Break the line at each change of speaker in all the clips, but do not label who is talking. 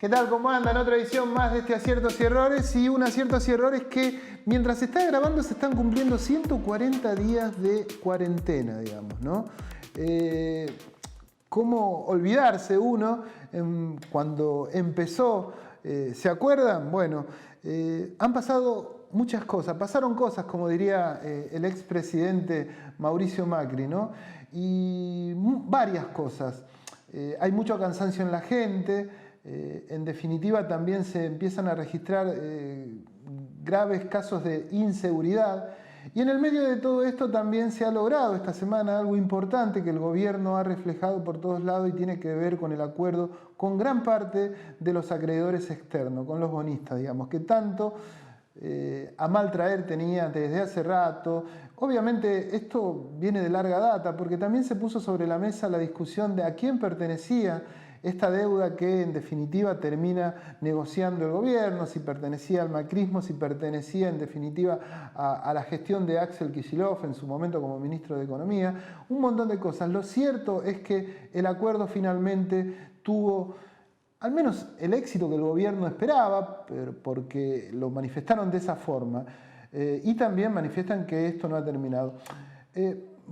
¿Qué tal? ¿Cómo andan? Otra edición más de este Aciertos y Errores, y un Aciertos y Errores que mientras se está grabando se están cumpliendo 140 días de cuarentena, digamos, ¿no? ¿Cómo olvidarse uno cuando empezó? ¿Se acuerdan? Bueno, han pasado muchas cosas, pasaron cosas, como diría el expresidente Mauricio Macri, ¿no? Y varias cosas. Hay mucho cansancio en la gente. En definitiva, también se empiezan a registrar graves casos de inseguridad. Y en el medio de todo esto también se ha logrado esta semana algo importante que el gobierno ha reflejado por todos lados y tiene que ver con el acuerdo con gran parte de los acreedores externos, con los bonistas, digamos, que tanto a mal traer tenía desde hace rato. Obviamente esto viene de larga data porque también se puso sobre la mesa la discusión de a quién pertenecía esta deuda que en definitiva termina negociando el gobierno, si pertenecía al macrismo, si pertenecía en definitiva a la gestión de Axel Kicillof en su momento como ministro de Economía, un montón de cosas. Lo cierto es que el acuerdo finalmente tuvo al menos el éxito que el gobierno esperaba, porque lo manifestaron de esa forma, y también manifiestan que esto no ha terminado.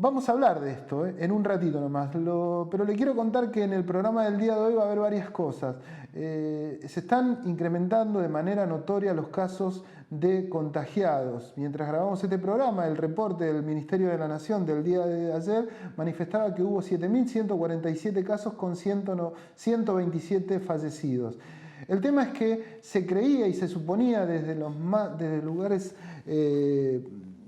Vamos a hablar de esto en un ratito nomás, pero le quiero contar que en el programa del día de hoy va a haber varias cosas. Se están incrementando de manera notoria los casos de contagiados. Mientras grabamos este programa, el reporte del Ministerio de la Nación del día de ayer manifestaba que hubo 7.147 casos con 127 fallecidos. El tema es que se creía y se suponía desde lugares...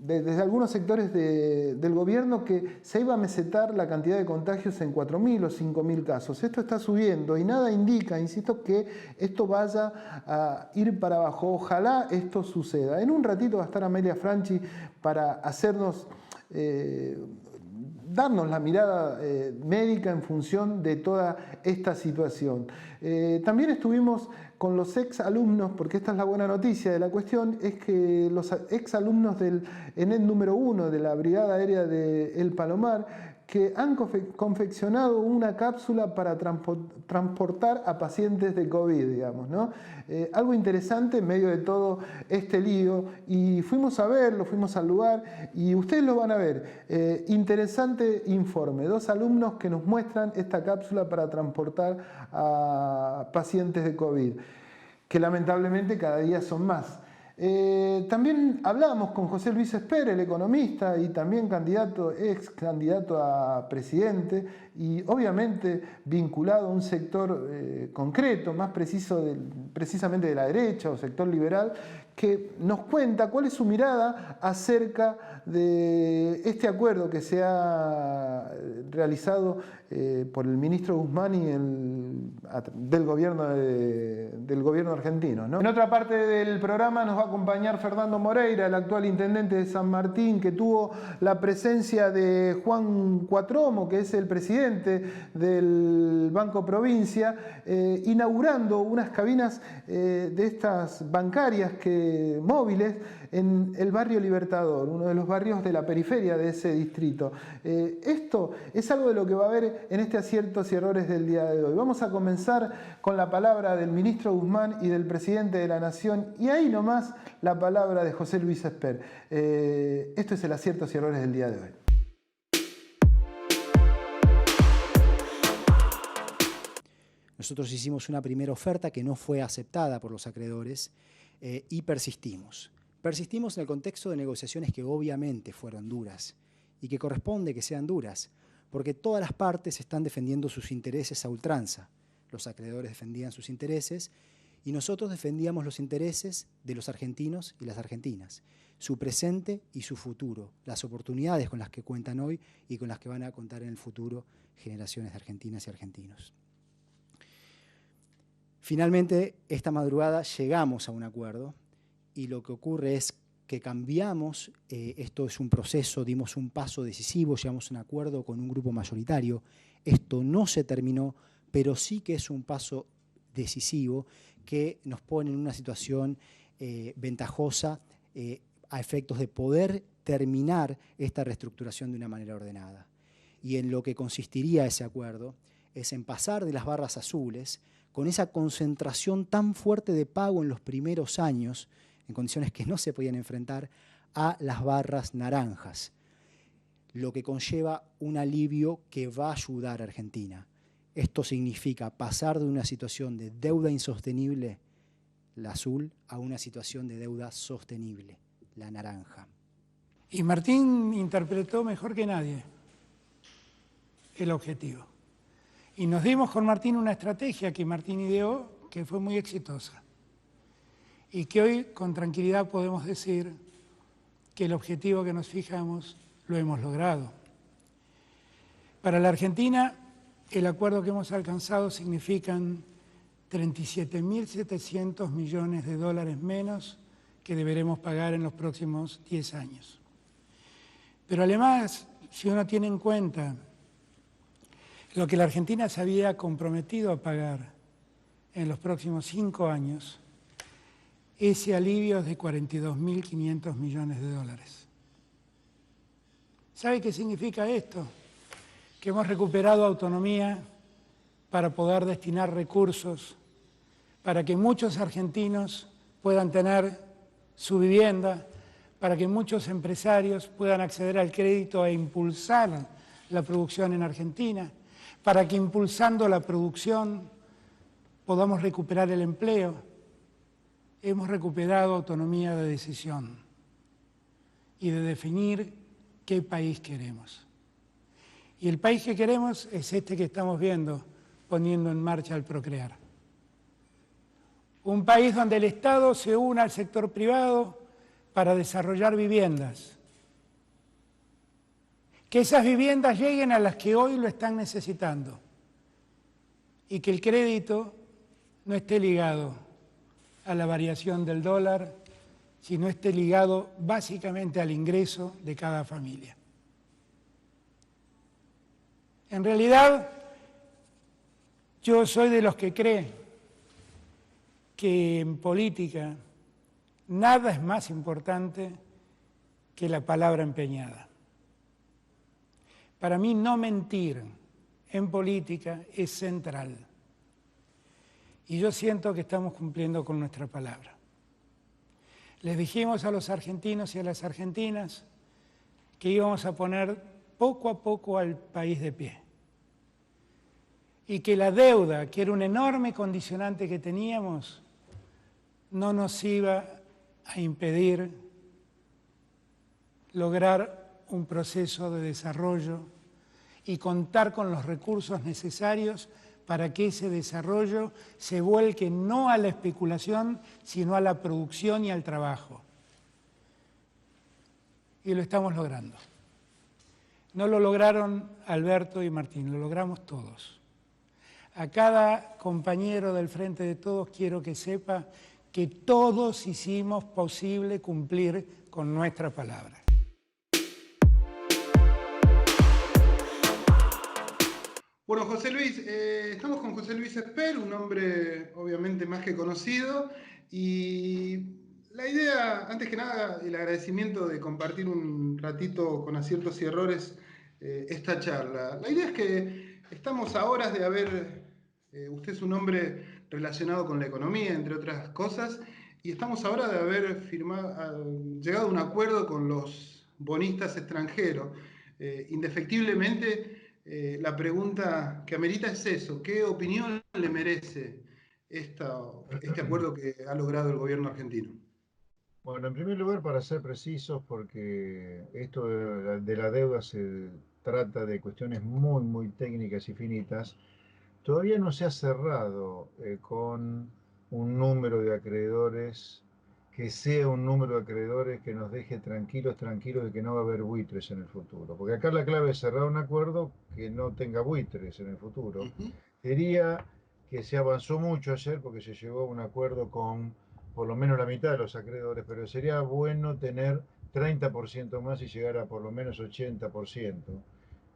desde algunos sectores del gobierno que se iba a mesetar la cantidad de contagios en 4.000 o 5.000 casos. Esto está subiendo y nada indica, insisto, que esto vaya a ir para abajo. Ojalá esto suceda. En un ratito va a estar Amelia Franchi para hacernos... darnos la mirada médica en función de toda esta situación. También estuvimos con los exalumnos, porque esta es la buena noticia de la cuestión, es que los exalumnos del ENED número 1 de la Brigada Aérea de El Palomar, que han confeccionado una cápsula para transportar a pacientes de COVID, digamos, ¿no? Algo interesante en medio de todo este lío, y fuimos a verlo, fuimos al lugar, y ustedes lo van a ver. Interesante informe, 2 alumnos que nos muestran esta cápsula para transportar a pacientes de COVID, que lamentablemente cada día son más. También hablamos con José Luis Esper, el economista y también ex candidato a presidente, y obviamente vinculado a un sector concreto, más precisamente de la derecha o sector liberal, que nos cuenta cuál es su mirada acerca de este acuerdo que se ha realizado por el ministro Guzmán y del gobierno argentino, ¿no? En otra parte del programa nos va a acompañar Fernando Moreira, el actual intendente de San Martín, que tuvo la presencia de Juan Cuatromo, que es el presidente del Banco Provincia, inaugurando unas cabinas de estas bancarias móviles en el barrio Libertador, uno de los barrios de la periferia de ese distrito. Esto es algo de lo que va a haber en este Aciertos y Errores del día de hoy. Vamos a comenzar con la palabra del ministro Guzmán y del presidente de la Nación, y ahí nomás la palabra de José Luis Esper. Esto es el Aciertos y Errores del día de hoy.
Nosotros hicimos una primera oferta que no fue aceptada por los acreedores y persistimos. Persistimos en el contexto de negociaciones que obviamente fueron duras y que corresponde que sean duras, porque todas las partes están defendiendo sus intereses a ultranza. Los acreedores defendían sus intereses y nosotros defendíamos los intereses de los argentinos y las argentinas, su presente y su futuro, las oportunidades con las que cuentan hoy y con las que van a contar en el futuro generaciones de argentinas y argentinos. Finalmente, esta madrugada llegamos a un acuerdo y lo que ocurre es que cambiamos, esto es un proceso, dimos un paso decisivo, llegamos a un acuerdo con un grupo mayoritario. Esto no se terminó, pero sí que es un paso decisivo que nos pone en una situación ventajosa a efectos de poder terminar esta reestructuración de una manera ordenada. Y en lo que consistiría ese acuerdo es en pasar de las barras azules con esa concentración tan fuerte de pago en los primeros años, en condiciones que no se podían enfrentar, a las barras naranjas, lo que conlleva un alivio que va a ayudar a Argentina. Esto significa pasar de una situación de deuda insostenible, la azul, a una situación de deuda sostenible, la naranja.
Y Martín interpretó mejor que nadie el objetivo. Y nos dimos con Martín una estrategia que Martín ideó, que fue muy exitosa. Y que hoy con tranquilidad podemos decir que el objetivo que nos fijamos lo hemos logrado. Para la Argentina, el acuerdo que hemos alcanzado significan 37.700 millones de dólares menos que deberemos pagar en los próximos 10 años. Pero además, si uno tiene en cuenta lo que la Argentina se había comprometido a pagar en los próximos 5 años, ese alivio es de 42.500 millones de dólares. ¿Sabe qué significa esto? Que hemos recuperado autonomía para poder destinar recursos para que muchos argentinos puedan tener su vivienda, para que muchos empresarios puedan acceder al crédito e impulsar la producción en Argentina, para que impulsando la producción podamos recuperar el empleo. Hemos recuperado autonomía de decisión y de definir qué país queremos. Y el país que queremos es este que estamos viendo, poniendo en marcha el Procrear. Un país donde el Estado se una al sector privado para desarrollar viviendas. Que esas viviendas lleguen a las que hoy lo están necesitando. Y que el crédito no esté ligado a la variación del dólar, sino esté ligado básicamente al ingreso de cada familia. En realidad, yo soy de los que cree que en política nada es más importante que la palabra empeñada. Para mí no mentir en política es central. Y yo siento que estamos cumpliendo con nuestra palabra. Les dijimos a los argentinos y a las argentinas que íbamos a poner poco a poco al país de pie. Y que la deuda, que era un enorme condicionante que teníamos, no nos iba a impedir lograr un proceso de desarrollo y contar con los recursos necesarios para que ese desarrollo se vuelque no a la especulación, sino a la producción y al trabajo. Y lo estamos logrando. No lo lograron Alberto y Martín, lo logramos todos. A cada compañero del Frente de Todos quiero que sepa que todos hicimos posible cumplir con nuestra palabra.
Bueno, José Luis, estamos con José Luis Esper, un hombre obviamente más que conocido, y la idea, antes que nada, el agradecimiento de compartir un ratito con aciertos y errores esta charla. La idea es que estamos a horas de haber, usted es un hombre relacionado con la economía, entre otras cosas, y estamos ahora de haber llegado a un acuerdo con los bonistas extranjeros. Indefectiblemente, la pregunta que amerita es eso: ¿qué opinión le merece este acuerdo que ha logrado el gobierno argentino?
Bueno, en primer lugar, para ser precisos, porque esto de la deuda se trata de cuestiones muy, muy técnicas y finitas, todavía no se ha cerrado con un número de acreedores que sea un número de acreedores que nos deje tranquilos de que no va a haber buitres en el futuro. Porque acá la clave es cerrar un acuerdo que no tenga buitres en el futuro. Diría que se avanzó mucho ayer porque se llegó a un acuerdo con por lo menos la mitad de los acreedores, pero sería bueno tener 30% más y llegar a por lo menos 80%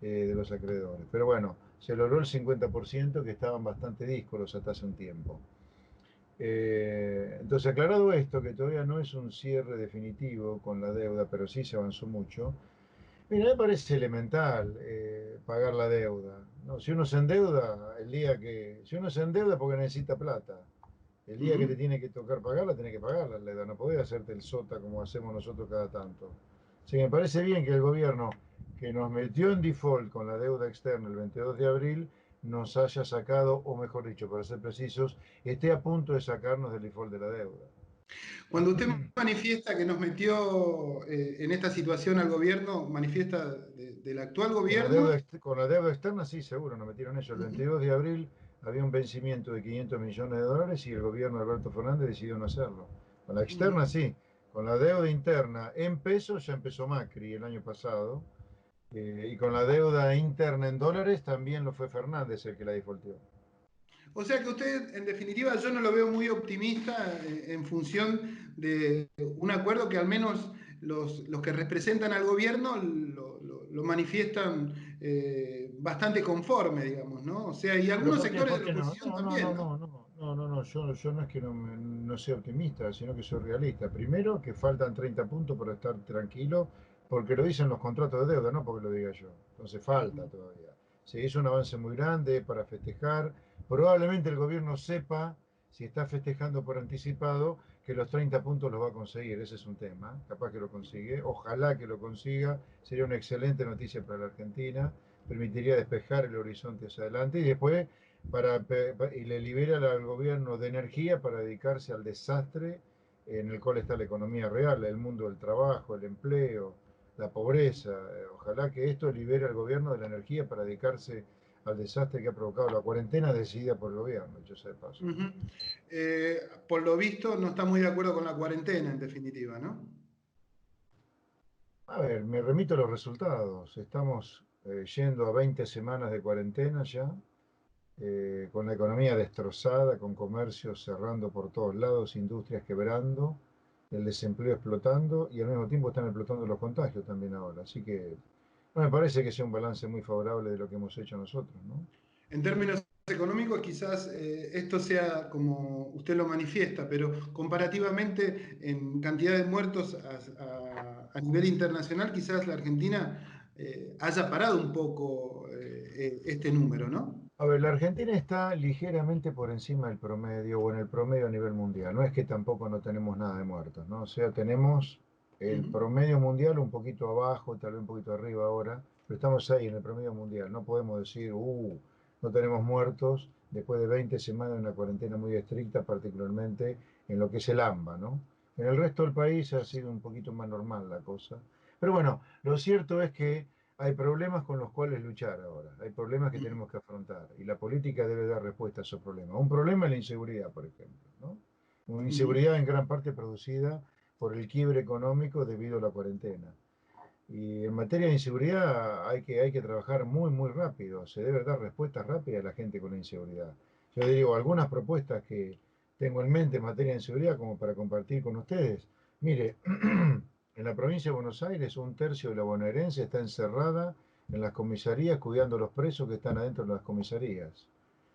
de los acreedores. Pero bueno, se logró el 50% que estaban bastante díscolos hasta hace un tiempo. Entonces, aclarado esto, que todavía no es un cierre definitivo con la deuda, pero sí se avanzó mucho. Mira, me parece elemental pagar la deuda. No, si uno se endeuda, si uno se endeuda porque necesita plata, el día que te tiene que tocar pagarla, tenés que pagarla, la deuda. No podés hacerte el sota como hacemos nosotros cada tanto. Sí, me parece bien que el gobierno que nos metió en default con la deuda externa el 22 de abril nos haya sacado, o mejor dicho, para ser precisos, esté a punto de sacarnos del default de la deuda.
Cuando usted manifiesta que nos metió en esta situación al gobierno, manifiesta del actual gobierno.
Con la deuda externa, sí, seguro, nos metieron eso. El 22 de abril había un vencimiento de 500 millones de dólares y el gobierno de Alberto Fernández decidió no hacerlo. Con la externa, sí. Con la deuda interna en pesos ya empezó Macri el año pasado. Y con la deuda interna en dólares también lo fue Fernández el que la defaultió.
O sea que usted, en definitiva, yo no lo veo muy optimista en función de un acuerdo que al menos los que representan al gobierno lo manifiestan bastante conforme, digamos, ¿no? O sea, y
¿Pero
algunos
por qué?
sectores
¿Por
de la
qué no?
oposición
No, no,
también,
no,
¿no?
no, no, no, no, no. Yo no es que no sea optimista, sino que soy realista. Primero, que faltan 30 puntos para estar tranquilo, porque lo dicen los contratos de deuda, no porque lo diga yo. Entonces falta todavía. Se hizo un avance muy grande para festejar. Probablemente el gobierno sepa, si está festejando por anticipado, que los 30 puntos los va a conseguir. Ese es un tema. Capaz que lo consigue. Ojalá que lo consiga. Sería una excelente noticia para la Argentina. Permitiría despejar el horizonte hacia adelante y después y le libera al gobierno de energía para dedicarse al desastre en el cual está la economía real, el mundo del trabajo, el empleo, la pobreza. Ojalá que esto libere al gobierno de la energía para dedicarse al desastre que ha provocado la cuarentena decidida por el gobierno, dicho sea de paso.
Uh-huh. Por lo visto, no está muy de acuerdo con la cuarentena, en definitiva, ¿no?
A ver, me remito a los resultados. Estamos yendo a 20 semanas de cuarentena ya, con la economía destrozada, con comercios cerrando por todos lados, industrias quebrando, el desempleo explotando y al mismo tiempo están explotando los contagios también ahora. Así que no me parece que sea un balance muy favorable de lo que hemos hecho nosotros, ¿no?
En términos económicos, quizás esto sea como usted lo manifiesta, pero comparativamente en cantidad de muertos a nivel internacional, quizás la Argentina haya parado un poco este número, ¿no?
A ver, la Argentina está ligeramente por encima del promedio o en el promedio a nivel mundial. No es que tampoco no tenemos nada de muertos, ¿no? O sea, tenemos el
Ujú.
promedio mundial un poquito abajo, tal vez un poquito arriba ahora, pero estamos ahí en el promedio mundial. No podemos decir, no tenemos muertos después de 20 semanas de una cuarentena muy estricta, particularmente en lo que es el AMBA, ¿no? En el resto del país ha sido un poquito más normal la cosa. Pero bueno, lo cierto es que hay problemas con los cuales luchar ahora, hay problemas que tenemos que afrontar y la política debe dar respuesta a esos problemas. Un problema es la inseguridad, por ejemplo, ¿no? Una
Ujú.
inseguridad en gran parte producida por el quiebre económico debido a la cuarentena. Y en materia de inseguridad hay que trabajar muy, muy rápido, se debe dar respuestas rápidas a la gente con la inseguridad. Yo digo, algunas propuestas que tengo en mente en materia de inseguridad como para compartir con ustedes. Mire, en la provincia de Buenos Aires, un tercio de la bonaerense está encerrada en las comisarías cuidando a los presos que están adentro de las comisarías.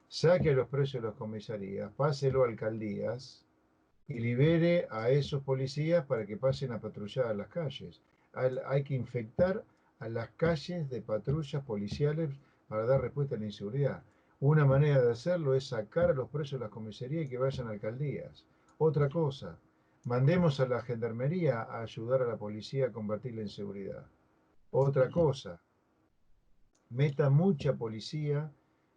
Saque a los presos de las comisarías, páselo a alcaldías y libere a esos policías para que pasen a patrullar a las calles. Hay que infectar a las calles de patrullas policiales para dar respuesta a la inseguridad. Una manera de hacerlo es sacar a los presos de las comisarías y que vayan a alcaldías. Otra cosa, mandemos a la gendarmería a ayudar a la policía a combatir la inseguridad. Otra cosa, meta mucha policía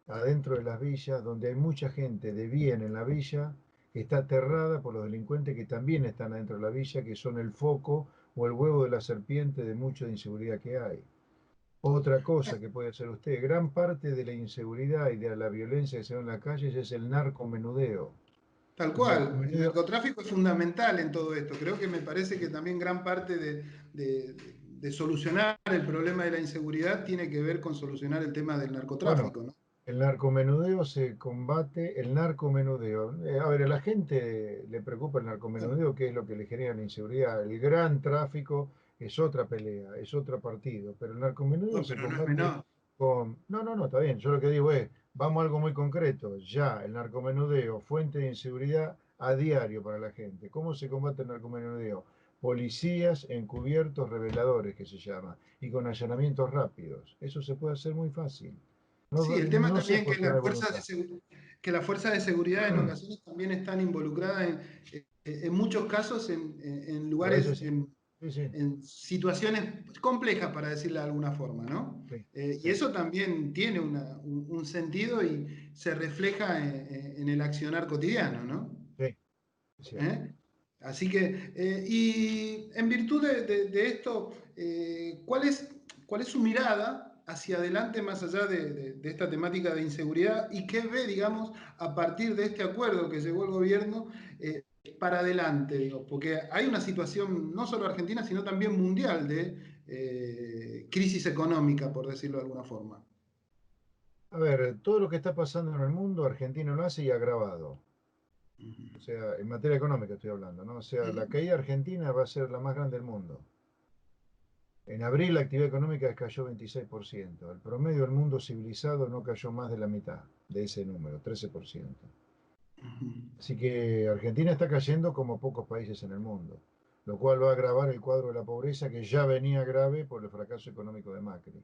adentro de las villas, donde hay mucha gente de bien en la villa, que está aterrada por los delincuentes que también están adentro de la villa, que son el foco o el huevo de la serpiente de mucha inseguridad que hay. Otra cosa que puede hacer usted, gran parte de la inseguridad y de la violencia que se ve en las calles es el narcomenudeo.
Tal
El
cual, el
narcomenudeo,
narcotráfico es fundamental en todo esto. Creo que me parece que también gran parte de solucionar el problema de la inseguridad tiene que ver con solucionar el tema del
bueno,
narcotráfico, ¿no?
el narcomenudeo se combate, el narcomenudeo. A ver, a la gente le preocupa el narcomenudeo, que es lo que le genera la inseguridad. El gran tráfico es otra pelea, es otro partido, pero el narcomenudeo
No,
se
pero no es
combate
menor.
con... No, no, no, está bien. Yo lo que digo es, vamos a algo muy concreto. Ya, el narcomenudeo, fuente de inseguridad a diario para la gente. ¿Cómo se combate el narcomenudeo? Policías encubiertos reveladores, que se llama, y con allanamientos rápidos. Eso se puede hacer muy fácil.
Sí, el tema
No sé
también
por qué no hay voluntad.
que las fuerzas de seguridad en ocasiones también están involucradas en muchos casos en
A veces
lugares,
sí. Sí, sí,
en situaciones complejas, para decirlo de alguna forma, ¿no?
sí,
Y
sí,
eso también tiene un sentido y se refleja en el accionar cotidiano, ¿no?
sí, es cierto.
¿Eh? Así que, y en virtud de esto, ¿cuál es su mirada hacia adelante más allá de esta temática de inseguridad y qué ve, digamos, a partir de este acuerdo que llegó el gobierno para adelante? Digo, porque hay una situación no solo argentina, sino también mundial de crisis económica, por decirlo de alguna forma.
A ver, todo lo que está pasando en el mundo, Argentina lo hace y agravado. O sea, en materia económica estoy hablando, ¿no? O sea, la caída argentina va a ser la más grande del mundo. En abril la actividad económica cayó 26%. El promedio del mundo civilizado no cayó más de la mitad de ese número, 13%. Así que Argentina está cayendo como pocos países en el mundo, lo cual va a agravar el cuadro de la pobreza que ya venía grave por el fracaso económico de Macri.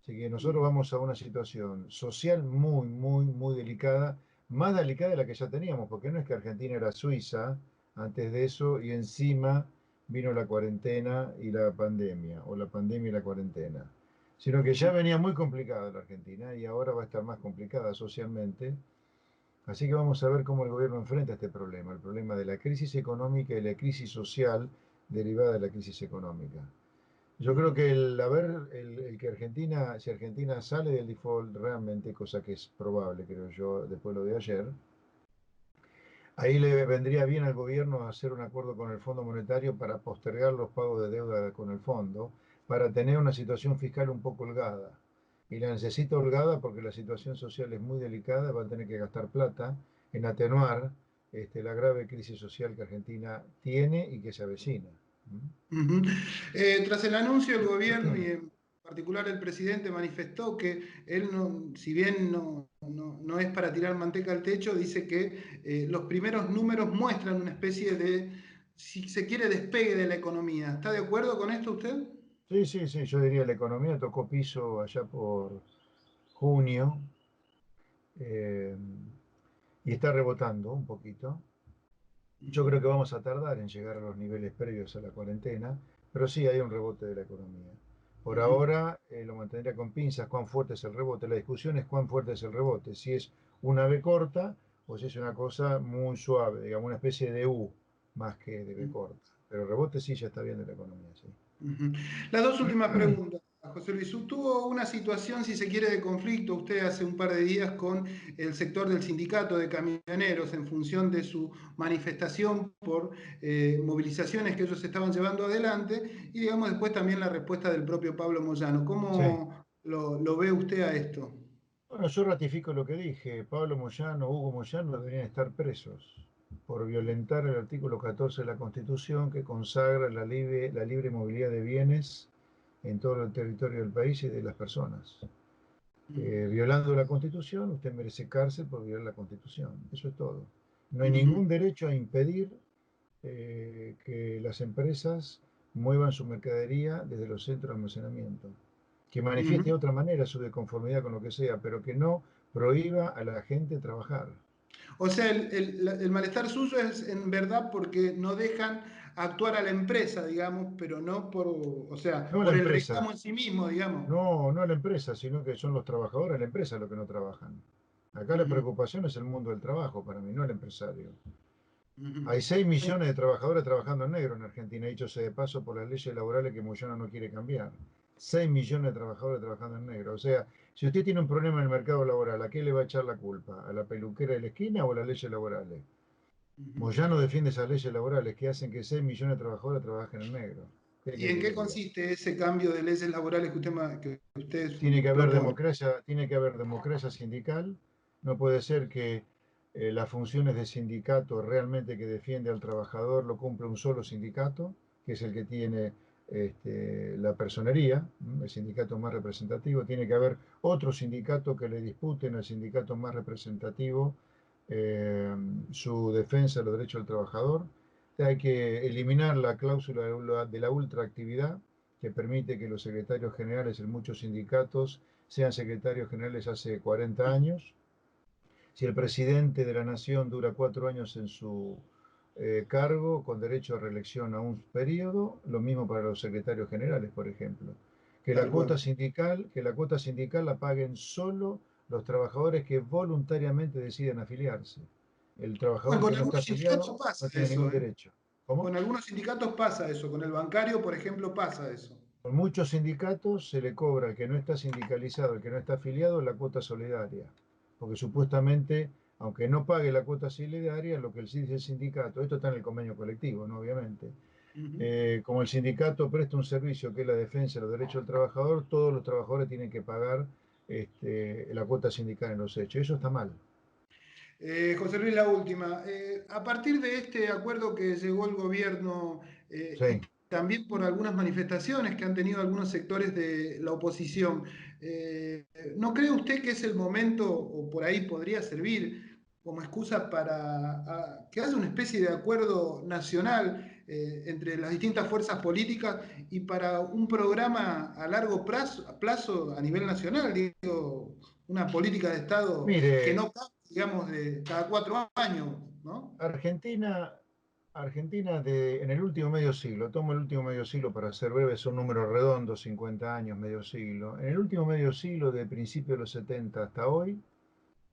Así que nosotros vamos a una situación social muy, muy, muy delicada, más delicada de la que ya teníamos, porque no es que Argentina era Suiza antes de eso y encima vino la cuarentena y la pandemia, o la pandemia y la cuarentena, sino que ya venía muy complicada la Argentina y ahora va a estar más complicada socialmente. Así que vamos a ver cómo el gobierno enfrenta este problema, el problema de la crisis económica y la crisis social derivada de la crisis económica. Yo creo que el que Argentina, si Argentina sale del default realmente, cosa que es probable, creo yo, después de lo de ayer, ahí le vendría bien al gobierno hacer un acuerdo con el Fondo Monetario para postergar los pagos de deuda con el fondo, para tener una situación fiscal un poco holgada. Y la necesita holgada porque la situación social es muy delicada, va a tener que gastar plata en atenuar la grave crisis social que Argentina tiene y que se avecina.
Ujú. Tras el anuncio, el gobierno y en particular el presidente manifestó que él, no, si bien no es para tirar manteca al techo, dice que los primeros números muestran una especie de, si se quiere, despegue de la economía. ¿Está de acuerdo con esto usted?
Sí, sí, sí, yo diría la economía tocó piso allá por junio eh, y está rebotando un poquito. Yo creo que vamos a tardar en llegar a los niveles previos a la cuarentena, pero sí hay un rebote de la economía. Por
Ujú.
ahora lo mantendría con pinzas cuán fuerte es el rebote. La discusión es cuán fuerte es el rebote, si es una V corta o si es una cosa muy suave, digamos una especie de U más que de V corta. Pero el rebote sí ya está bien de la economía, sí.
Ujú. Las dos últimas preguntas, José Luis. Tuvo una situación, si se quiere, de conflicto usted hace un par de días con el sector del sindicato de camioneros en función de su manifestación por movilizaciones que ellos estaban llevando adelante y, digamos, después también la respuesta del propio Pablo Moyano.
Sí.
¿Cómo lo ve usted a esto?
Bueno, yo ratifico lo que dije. Pablo Moyano, Hugo Moyano deberían estar presos por violentar el artículo 14 de la Constitución que consagra la libre movilidad de bienes en todo el territorio del país y de las personas. Violando la Constitución, usted merece cárcel por violar la Constitución. Eso es todo. No hay
Ujú,
ningún derecho a impedir que las empresas muevan su mercadería desde los centros de almacenamiento, que manifieste de
ujú.
otra manera su desconformidad con lo que sea, pero que no prohíba a la gente trabajar.
O sea, el malestar suyo es en verdad porque no dejan actuar a la empresa, digamos, pero no por, o sea,
No a la
por el
empresa,
reclamo en sí mismo, digamos.
no a la empresa, sino que son los trabajadores de la empresa los que no trabajan. Acá la
Ujú,
preocupación es el mundo del trabajo para mí, no el empresario.
ujú.
Hay 6 millones de trabajadores trabajando en negro en Argentina, dicho sea de paso por las leyes laborales que Moyano no quiere cambiar. 6 millones de trabajadores trabajando en negro. O sea, si usted tiene un problema en el mercado laboral, ¿a qué le va a echar la culpa? ¿A la peluquera de la esquina o a las leyes laborales?
Ujú.
Moyano defiende esas leyes laborales que hacen que 6 millones de trabajadores trabajen en negro. ¿Qué
¿Y
quiere
en
que
qué
le diga?
consiste ese cambio de leyes laborales que usted propone?
Tiene que haber democracia sindical. No puede ser que las funciones de sindicato realmente que defiende al trabajador lo cumple un solo sindicato, que es el que tiene la personería, el sindicato más representativo. Tiene que haber otro sindicato que le disputen al sindicato más representativo eh, su defensa de los derechos del trabajador. Hay que eliminar la cláusula de la ultraactividad que permite que los secretarios generales en muchos sindicatos sean secretarios generales hace 40 años. Si el presidente de la nación dura 4 años en su cargo, con derecho a reelección a un periodo, lo mismo para los secretarios generales, por ejemplo.
Tal cual.
Que la cuota sindical la paguen solo los trabajadores que voluntariamente deciden afiliarse. El
Bueno,
trabajador
con
que no está
algunos sindicatos
afiliado
pasa
no tiene ningún
eso, ¿eh?
derecho. ¿Cómo?
Con algunos sindicatos pasa eso. Con el bancario, por ejemplo, pasa eso.
Con muchos sindicatos se le cobra al que no está sindicalizado, al que no está afiliado, la cuota solidaria. Porque supuestamente, aunque no pague la cuota solidaria, lo que dice el sindicato, esto está en el convenio colectivo, ¿no? Obviamente.
Ujú.
Como el sindicato presta un servicio que es la defensa de los derechos del trabajador, todos los trabajadores tienen que pagar la cuota sindical en los hechos. Eso está mal.
José Luis, la última. A partir de este acuerdo que llegó el gobierno y
Sí.
también por algunas manifestaciones que han tenido algunos sectores de la oposición, eh, ¿no cree usted que es el momento, o por ahí podría servir como excusa para que haya una especie de acuerdo nacional entre las distintas fuerzas políticas y para un programa a largo plazo a nivel nacional? Digo, una política de Estado que
Mire,
no cambie, digamos, de cada 4 años, ¿no?
Argentina, en el último medio siglo, tomo el último medio siglo para ser breve, son números redondos, 50 años, medio siglo. En el último medio siglo, de principios de los 70 hasta hoy,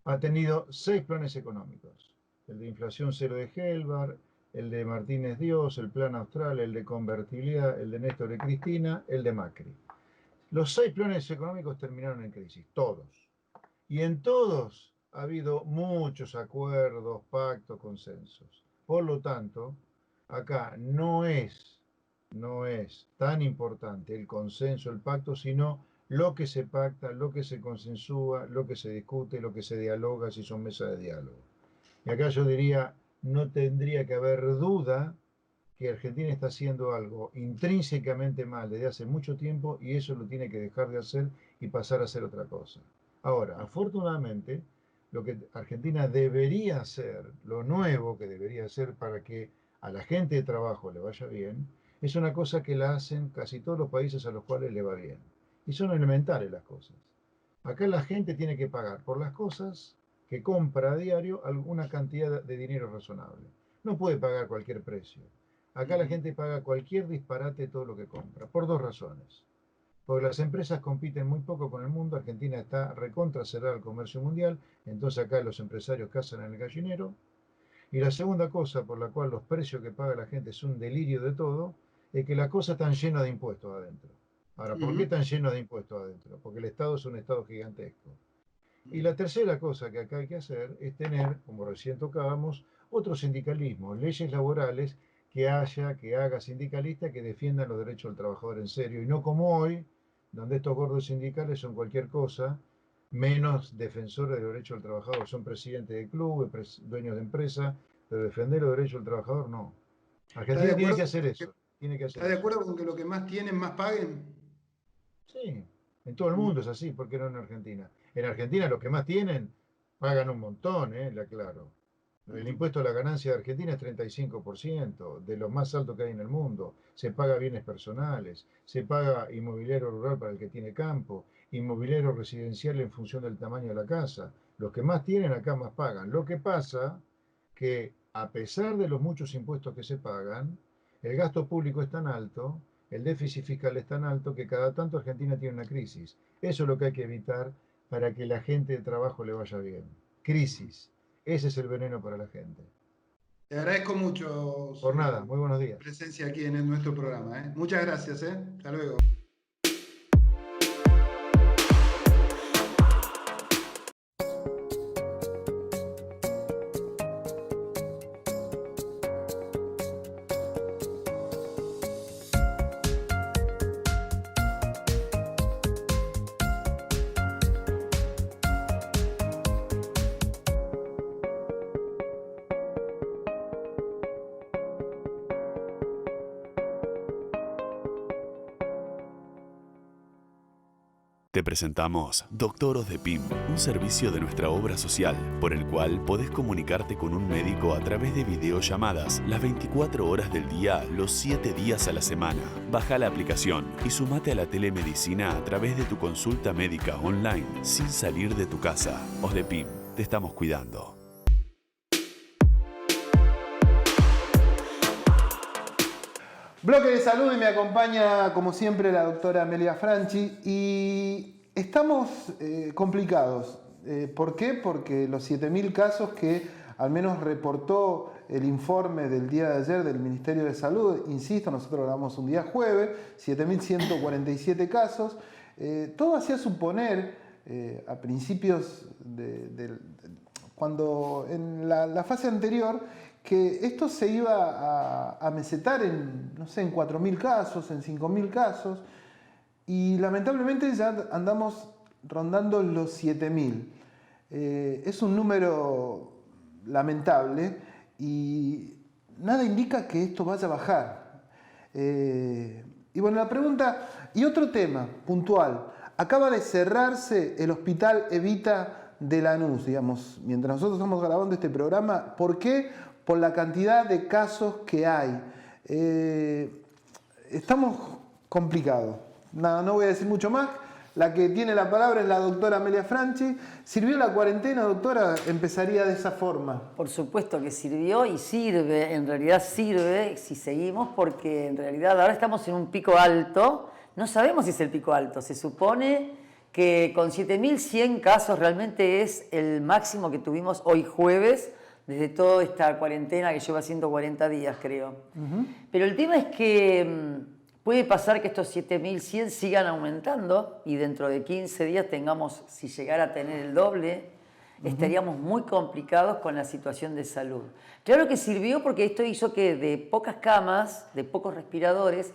ha tenido 6 planes económicos. El de inflación cero de Helbar, el de Martínez Dios, el plan austral, el de convertibilidad, el de Néstor y Cristina, el de Macri. Los 6 planes económicos terminaron en crisis, todos. Y en todos ha habido muchos acuerdos, pactos, consensos. Por lo tanto, acá no es tan importante el consenso, el pacto, sino lo que se pacta, lo que se consensúa, lo que se discute, lo que se dialoga, si son mesas de diálogo. Y acá yo diría, no tendría que haber duda que Argentina está haciendo algo intrínsecamente mal desde hace mucho tiempo y eso lo tiene que dejar de hacer y pasar a hacer otra cosa. Ahora, afortunadamente, lo que Argentina debería hacer, lo nuevo que debería hacer para que a la gente de trabajo le vaya bien, es una cosa que la hacen casi todos los países a los cuales le va bien. Y son elementales las cosas. Acá la gente tiene que pagar por las cosas que compra a diario alguna cantidad de dinero razonable. No puede pagar cualquier precio. Acá la
Ujú.
gente paga cualquier disparate todo lo que compra, por 2 razones. Porque las empresas compiten muy poco con el mundo, Argentina está recontra cerrada al comercio mundial, entonces acá los empresarios cazan en el gallinero. Y la segunda cosa por la cual los precios que paga la gente es un delirio de todo, es que las cosas están llenas de impuestos adentro. Ahora, ¿por qué
Ujú.
están llenos de impuestos adentro? Porque el Estado es un Estado gigantesco. Y la tercera cosa que acá hay que hacer es tener, como recién tocábamos, otro sindicalismo, leyes laborales que haga sindicalistas que defiendan los derechos del trabajador en serio, y no como hoy, donde estos gordos sindicales son cualquier cosa, menos defensores de los derechos del trabajador, son presidentes de clubes, dueños de empresas, pero defender los derechos del trabajador no.
¿Está de
Argentina tiene
acuerdo
que hacer
que,
eso, tiene que hacer
está de
eso.
acuerdo con que lo que más tienen, más paguen?
Sí, en todo el
Ujú.
mundo es así, ¿por qué no en Argentina? En Argentina los que más tienen pagan un montón, le aclaro. El
Ujú.
impuesto a la ganancia de Argentina es 35%, de los más altos que hay en el mundo. Se paga bienes personales, se paga inmobiliario rural para el que tiene campo, inmobiliario residencial en función del tamaño de la casa. Los que más tienen acá más pagan. Lo que pasa que a pesar de los muchos impuestos que se pagan, el gasto público es tan alto, el déficit fiscal es tan alto que cada tanto Argentina tiene una crisis. Eso es lo que hay que evitar para que la gente de trabajo le vaya bien. Crisis. Ese es el veneno para la gente.
Te agradezco mucho
Por nada,
su
muy buenos días.
presencia aquí en nuestro programa, ¿eh? Muchas gracias, ¿eh? Hasta luego.
Te presentamos Doctoros de PIM, un servicio de nuestra obra social, por el cual podés comunicarte con un médico a través de videollamadas las 24 horas del día, los 7 días a la semana. Baja la aplicación y sumate a la telemedicina a través de tu consulta médica online, sin salir de tu casa. OSDEPIM, te estamos cuidando.
Bloque de salud y me acompaña, como siempre, la doctora Amelia Franchi. Y estamos complicados. ¿Por qué? Porque los 7.000 casos que al menos reportó el informe del día de ayer del Ministerio de Salud, insisto, nosotros grabamos un día jueves, 7.147 casos, todo hacía suponer a principios cuando en la fase anterior, que esto se iba a mesetar en, no sé, en 4.000 casos, en 5.000 casos, y lamentablemente ya andamos rondando los 7.000. Es un número lamentable y nada indica que esto vaya a bajar. Y bueno, la pregunta, y otro tema puntual, acaba de cerrarse el Hospital Evita de Lanús, digamos, mientras nosotros estamos grabando este programa. ¿Por qué? Por la cantidad de casos que hay. Estamos complicados. Nada, no voy a decir mucho más. La que tiene la palabra es la doctora Amelia Franchi. ¿Sirvió la cuarentena, doctora? Empezaría de esa forma.
Por supuesto que sirvió y sirve, en realidad sirve si seguimos, porque en realidad ahora estamos en un pico alto. No sabemos si es el pico alto. Se supone que con 7.100 casos realmente es el máximo que tuvimos hoy jueves, desde toda esta cuarentena que lleva 140 días, creo. Pero el tema es que puede pasar que estos 7.100 sigan aumentando y dentro de 15 días tengamos, si llegara a tener el doble, estaríamos muy complicados con la situación de salud. Claro que sirvió porque esto hizo que de pocas camas, de pocos respiradores,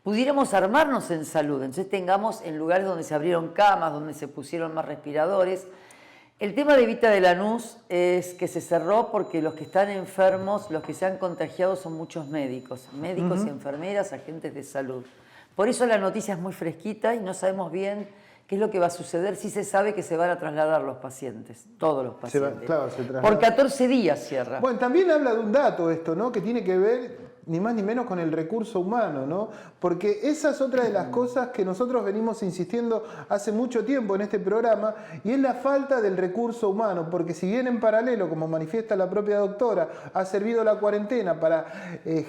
pudiéramos armarnos en salud. Entonces tengamos en lugares donde se abrieron camas, donde se pusieron más respiradores. El tema de Evita de Lanús es que se cerró porque los que están enfermos, los que se han contagiado son muchos médicos y enfermeras, agentes de salud. Por eso la noticia es muy fresquita y no sabemos bien qué es lo que va a suceder. Sí se sabe que se van a trasladar los pacientes, todos los pacientes.
Se traslada.
Por 14 días cierra.
Bueno, también habla de un dato esto, ¿no? Que tiene que ver ni más ni menos con el recurso humano, ¿no? Porque esa es otra de las cosas que nosotros venimos insistiendo hace mucho tiempo en este programa, y es la falta del recurso humano, porque si bien en paralelo, como manifiesta la propia doctora, ha servido la cuarentena para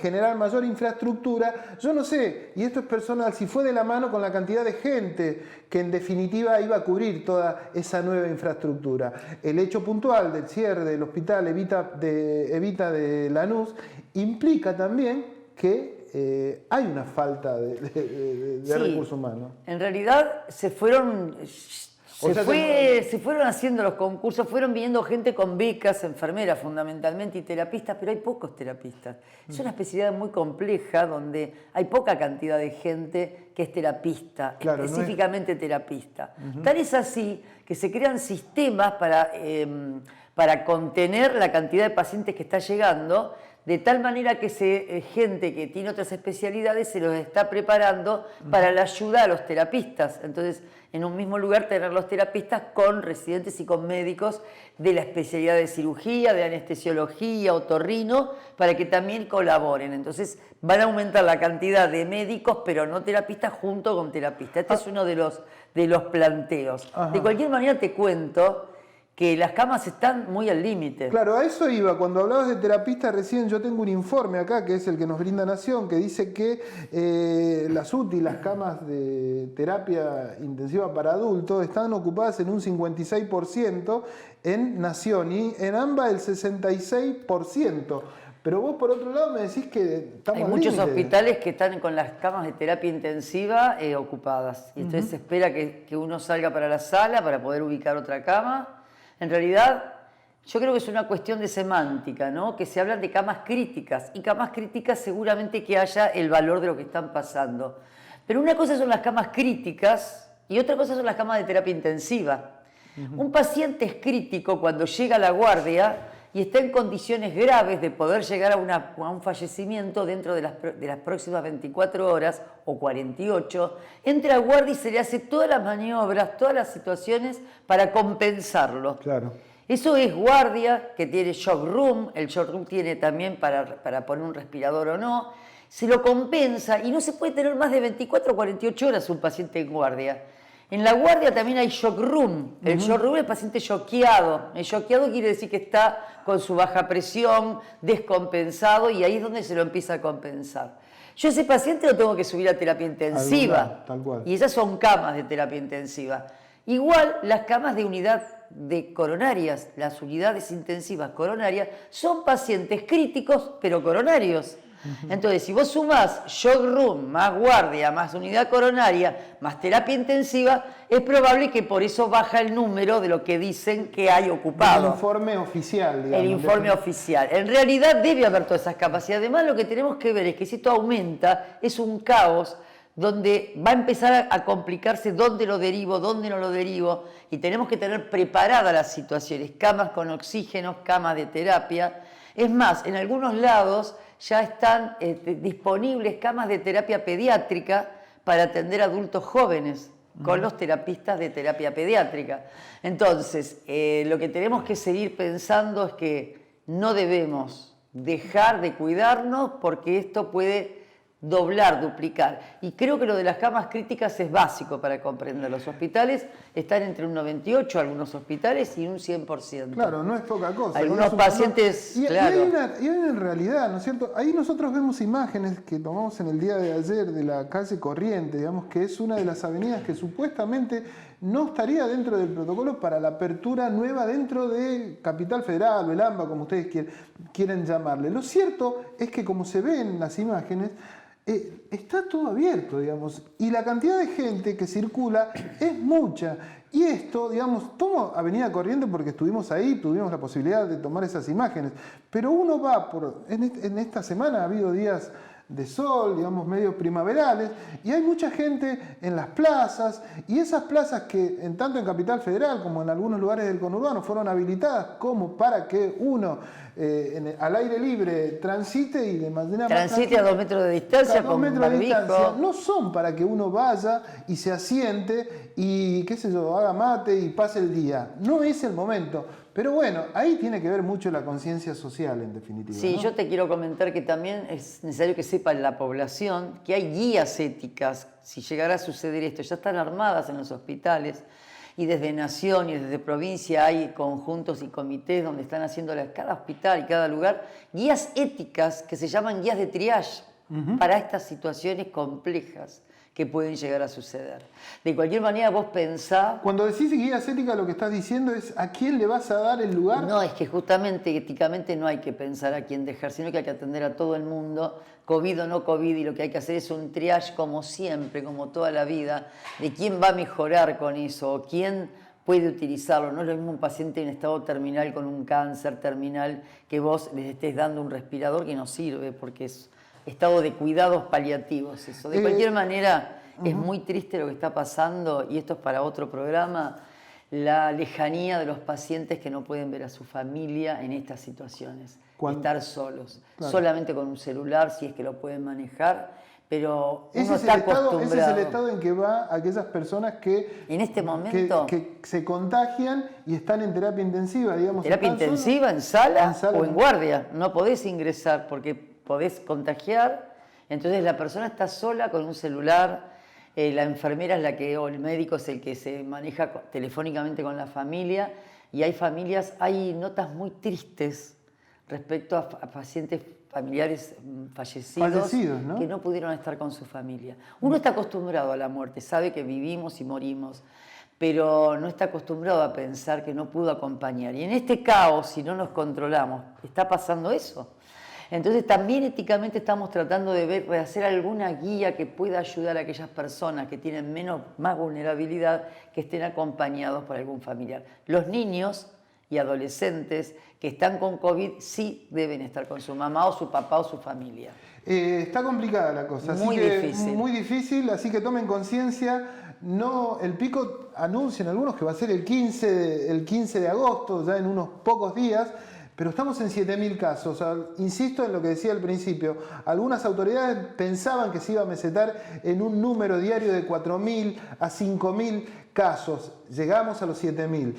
generar mayor infraestructura, yo no sé, y esto es personal, si fue de la mano con la cantidad de gente que en definitiva iba a cubrir toda esa nueva infraestructura. El hecho puntual del cierre del Hospital Evita de Lanús implica también que hay una falta de recursos humanos.
En realidad se fueron haciendo los concursos, fueron viniendo gente con becas, enfermeras fundamentalmente y terapistas, pero hay pocos terapistas. Es una especialidad muy compleja donde hay poca cantidad de gente que es terapista, claro, específicamente terapista. Tal es así que se crean sistemas para contener la cantidad de pacientes que está llegando, de tal manera que gente que tiene otras especialidades se los está preparando para la ayuda a los terapistas. Entonces, en un mismo lugar tener los terapistas con residentes y con médicos de la especialidad de cirugía, de anestesiología, otorrino, para que también colaboren. Entonces, van a aumentar la cantidad de médicos, pero no terapistas, junto con terapistas. Este es uno de los planteos. De cualquier manera, te cuento que las camas están muy al límite.
Claro, a eso iba. Cuando hablabas de terapistas recién, yo tengo un informe acá, que es el que nos brinda Nación, que dice que las UTI, las camas de terapia intensiva para adultos, están ocupadas en un 56% en Nación y en AMBA el 66%. Pero vos, por otro lado, me decís que estamos
Hay muchos hospitales que están con las camas de terapia intensiva ocupadas. Y entonces se espera que uno salga para la sala para poder ubicar otra cama. En realidad, yo creo que es una cuestión de semántica, ¿no? Que se hablan de camas críticas, y camas críticas seguramente que haya el valor de lo que están pasando. Pero una cosa son las camas críticas y otra cosa son las camas de terapia intensiva. Un paciente es crítico cuando llega a la guardia y está en condiciones graves de poder llegar a un fallecimiento dentro de las próximas 24 horas o 48, entra a guardia y se le hace todas las maniobras, todas las situaciones para compensarlo.
Claro.
Eso es guardia, que tiene shock room, el shock room tiene también para poner un respirador o no, se lo compensa y no se puede tener más de 24 o 48 horas un paciente en guardia. En la guardia también hay shock room. El shock room es el paciente choqueado. El choqueado quiere decir que está con su baja presión, descompensado, y ahí es donde se lo empieza a compensar. Yo a ese paciente lo tengo que subir a terapia intensiva.
Tal cual.
Y esas son camas de terapia intensiva. Igual las camas de unidad de coronarias, las unidades intensivas coronarias, son pacientes críticos pero coronarios. Entonces, si vos sumás shock room, más guardia, más unidad coronaria, más terapia intensiva, es probable que por eso baja el número de lo que dicen que hay ocupado.
El informe oficial, digamos.
El informe oficial. En realidad debe haber todas esas capacidades. Además, lo que tenemos que ver es que si esto aumenta, es un caos donde va a empezar a complicarse dónde lo derivo, dónde no lo derivo, y tenemos que tener preparadas las situaciones, camas con oxígeno, camas de terapia. Es más, en algunos lados ya están disponibles camas de terapia pediátrica para atender a adultos jóvenes con los terapistas de terapia pediátrica. Entonces, lo que tenemos que seguir pensando es que no debemos dejar de cuidarnos porque esto puede doblar, duplicar. Y creo que lo de las camas críticas es básico para comprender. Los hospitales están entre un 98, algunos hospitales, y un 100%.
Claro, no es poca cosa.
Algunos pacientes, claro.
Y hay una realidad, ¿no es cierto? Ahí nosotros vemos imágenes que tomamos en el día de ayer de la calle Corrientes, digamos, que es una de las avenidas que supuestamente no estaría dentro del protocolo para la apertura nueva dentro de Capital Federal o el AMBA, como ustedes quieren llamarle. Lo cierto es que, como se ve en las imágenes, está todo abierto, digamos, y la cantidad de gente que circula es mucha. Y esto, digamos, tomo Avenida Corrientes porque estuvimos ahí, tuvimos la posibilidad de tomar esas imágenes, pero uno va en esta semana ha habido días de sol, digamos, medio primaverales, y hay mucha gente en las plazas, y esas plazas que tanto en Capital Federal como en algunos lugares del conurbano fueron habilitadas como para que uno al aire libre transite y de manera
transite a 2 metros de distancia,
a 2 metros de distancia, no son para que uno vaya y se asiente y qué sé yo, haga mate y pase el día. No es el momento. Pero bueno, ahí tiene que ver mucho la conciencia social, en definitiva.
Sí,
¿no?
Yo te quiero comentar que también es necesario que sepa la población que hay guías éticas, si llegara a suceder esto, ya están armadas en los hospitales, y desde Nación y desde provincia hay conjuntos y comités donde están haciendo cada hospital y cada lugar guías éticas que se llaman guías de triage para estas situaciones complejas que pueden llegar a suceder. De cualquier manera, vos pensá...
Cuando decís guías éticas, lo que estás diciendo es ¿a quién le vas a dar el lugar?
No, es que justamente éticamente no hay que pensar a quién dejar, sino que hay que atender a todo el mundo, COVID o no COVID, y lo que hay que hacer es un triage como siempre, como toda la vida, de quién va a mejorar con eso, o quién puede utilizarlo. No es lo mismo un paciente en estado terminal con un cáncer terminal que vos les estés dando un respirador que no sirve, porque es estado de cuidados paliativos eso. De cualquier manera, es muy triste lo que está pasando, y esto es para otro programa, la lejanía de los pacientes que no pueden ver a su familia en estas situaciones. Estar solos, claro, solamente con un celular, si es que lo pueden manejar, pero uno está acostumbrado.
Ese es el estado en que va aquellas personas que
en este momento
que se contagian y están en terapia intensiva, digamos.
Terapia intensiva, en sala o en guardia. No podés ingresar porque podés contagiar, entonces la persona está sola con un celular, la enfermera es la que, o el médico es el que se maneja telefónicamente con la familia, y hay notas muy tristes respecto a pacientes familiares fallecidos, ¿no? Que no pudieron estar con su familia. Uno está acostumbrado a la muerte, sabe que vivimos y morimos, pero no está acostumbrado a pensar que no pudo acompañar. Y en este caos, si no nos controlamos, está pasando eso. Entonces también éticamente estamos tratando de hacer alguna guía que pueda ayudar a aquellas personas que tienen más vulnerabilidad, que estén acompañados por algún familiar. Los niños y adolescentes que están con COVID sí deben estar con su mamá o su papá o su familia.
Está complicada la cosa,
muy
difícil, así que tomen conciencia. No, el pico anuncian algunos que va a ser el 15 de agosto, ya en unos pocos días. pero estamos en 7.000 casos. O sea, insisto en lo que decía al principio, algunas autoridades pensaban que se iba a mesetar en un número diario de 4.000 a 5.000 casos. Llegamos a los 7.000.